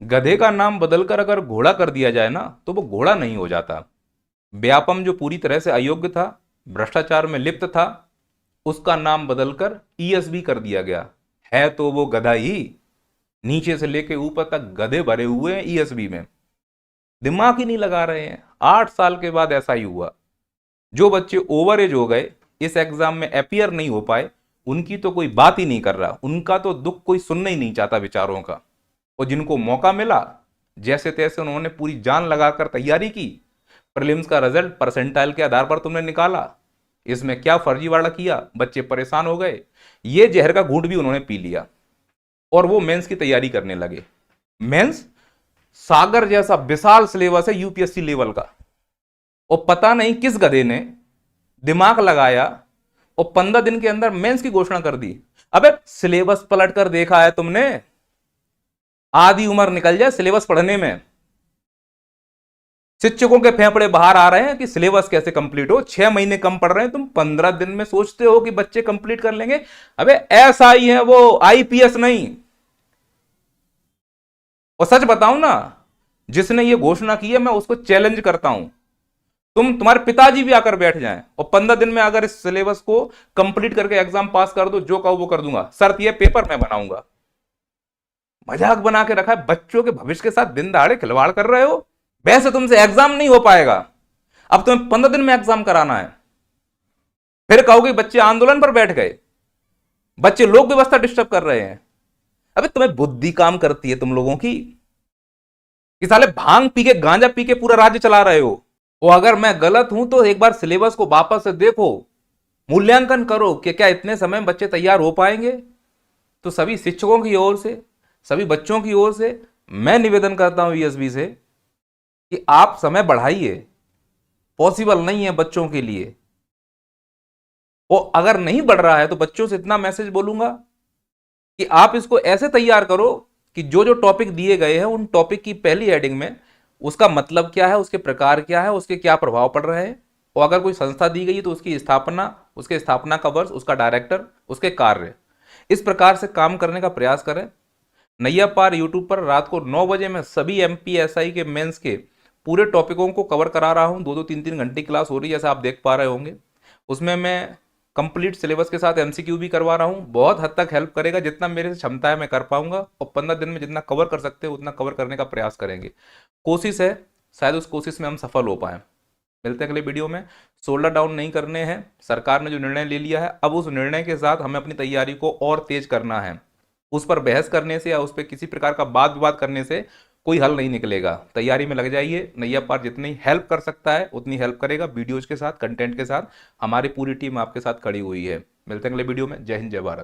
गधे का नाम बदलकर अगर घोड़ा कर दिया जाए ना तो वो घोड़ा नहीं हो जाता। व्यापम जो पूरी तरह से अयोग्य था, भ्रष्टाचार में लिप्त था, उसका नाम बदलकर ईएसबी कर दिया गया। है तो वो गधा ही, नीचे से लेके ऊपर तक गधे भरे हुए हैं ईएसबी में, दिमाग ही नहीं लगा रहे हैं। 8 साल के बाद ऐसा ही हुआ। जो बच्चे ओवर एज हो गए, इस एग्जाम में अपियर नहीं हो पाए, उनकी तो कोई बात ही नहीं कर रहा, उनका तो दुख कोई सुनना ही नहीं चाहता बेचारों का। और जिनको मौका मिला, जैसे तैसे उन्होंने पूरी जान लगाकर तैयारी की। प्रीलिम्स का रिजल्ट परसेंटाइल के आधार पर तुमने निकाला, इसमें क्या फर्जीवाड़ा किया, बच्चे परेशान हो गए। ये जहर का घूंट भी उन्होंने पी लिया और वो मेंस की तैयारी करने लगे। मेंस सागर जैसा विशाल सिलेबस है यूपीएससी लेवल का, और पता नहीं किस गधे ने दिमाग लगाया और 15 दिन के अंदर मेंस की घोषणा कर दी। अबे सिलेबस पलट कर देखा है तुमने? आधी उम्र निकल जाए सिलेबस पढ़ने में, शिक्षकों के फेफड़े बाहर आ रहे हैं कि सिलेबस कैसे कंप्लीट हो। 6 महीने कम पढ़ रहे हैं, तुम 15 दिन में सोचते हो कि बच्चे कंप्लीट कर लेंगे। अबे ऐसा ही है वो, आईपीएस नहीं। और सच बताऊं ना, जिसने ये घोषणा की है मैं उसको चैलेंज करता हूं, तुम्हारे पिताजी भी आकर बैठ जाएं और 15 दिन में अगर इस सिलेबस को कंप्लीट करके एग्जाम पास कर दो, जो कहो वो कर दूंगा। शर्त यह पेपर मैं बनाऊंगा। मजाक बना के रखा है, बच्चों के भविष्य के साथ दिन दहाड़े खिलवाड़ कर रहे हो। वैसे तुमसे एग्जाम नहीं हो पाएगा, अब तुम्हें 15 दिन में एग्जाम कराना है। फिर कहोगे बच्चे आंदोलन पर बैठ गए, बच्चे लोक व्यवस्था डिस्टर्ब कर रहे हैं। अबे तुम्हें बुद्धि काम करती है तुम लोगों की कि साले भांग पी के गांजा पी के पूरा राज्य चला रहे हो। और अगर मैं गलत हूं तो एक बार सिलेबस को वापस से देखो, मूल्यांकन करो कि क्या इतने समय में बच्चे तैयार हो पाएंगे। तो सभी शिक्षकों की ओर से, सभी बच्चों की ओर से मैं निवेदन करता हूं ईएसबी से कि आप समय बढ़ाइए। पॉसिबल नहीं है बच्चों के लिए। और अगर नहीं बढ़ रहा है तो बच्चों से इतना मैसेज बोलूंगा कि आप इसको ऐसे तैयार करो कि जो जो टॉपिक दिए गए हैं उन टॉपिक की पहली हेडिंग में उसका मतलब क्या है, उसके प्रकार क्या है, उसके क्या प्रभाव पड़ रहे हैं। और अगर कोई संस्था दी गई तो उसकी स्थापना, उसके स्थापना का वर्ष, उसका डायरेक्टर, उसके कार्य, इस प्रकार से काम करने का प्रयास करें। नैया पार यूट्यूब पर रात को 9 बजे मैं सभी एमपीएसआई के मेंस के पूरे टॉपिकों को कवर करा रहा हूं। 2-2 3-3 घंटे क्लास हो रही है, जैसा आप देख पा रहे होंगे। उसमें मैं कंप्लीट सिलेबस के साथ एमसीक्यू भी करवा रहा हूं। बहुत हद तक हेल्प करेगा, जितना मेरे से क्षमता है मैं कर पाऊंगा। और 15 दिन में जितना कवर कर सकते हैं उतना कवर करने का प्रयास करेंगे। कोशिश है, शायद उस कोशिश में हम सफल हो पाए। मिलते हैं अगले वीडियो में। शोल्डर डाउन नहीं करने हैं, सरकार ने जो निर्णय ले लिया है, अब उस निर्णय के साथ हमें अपनी तैयारी को और तेज करना है। उस पर बहस करने से या उस पर किसी प्रकार का वाद विवाद करने से कोई हल नहीं निकलेगा। तैयारी में लग जाइए। नैया पार जितनी हेल्प कर सकता है उतनी हेल्प करेगा, वीडियोज के साथ, कंटेंट के साथ। हमारी पूरी टीम आपके साथ खड़ी हुई है। मिलते हैं अगले वीडियो में। जय हिंद, जय भारत।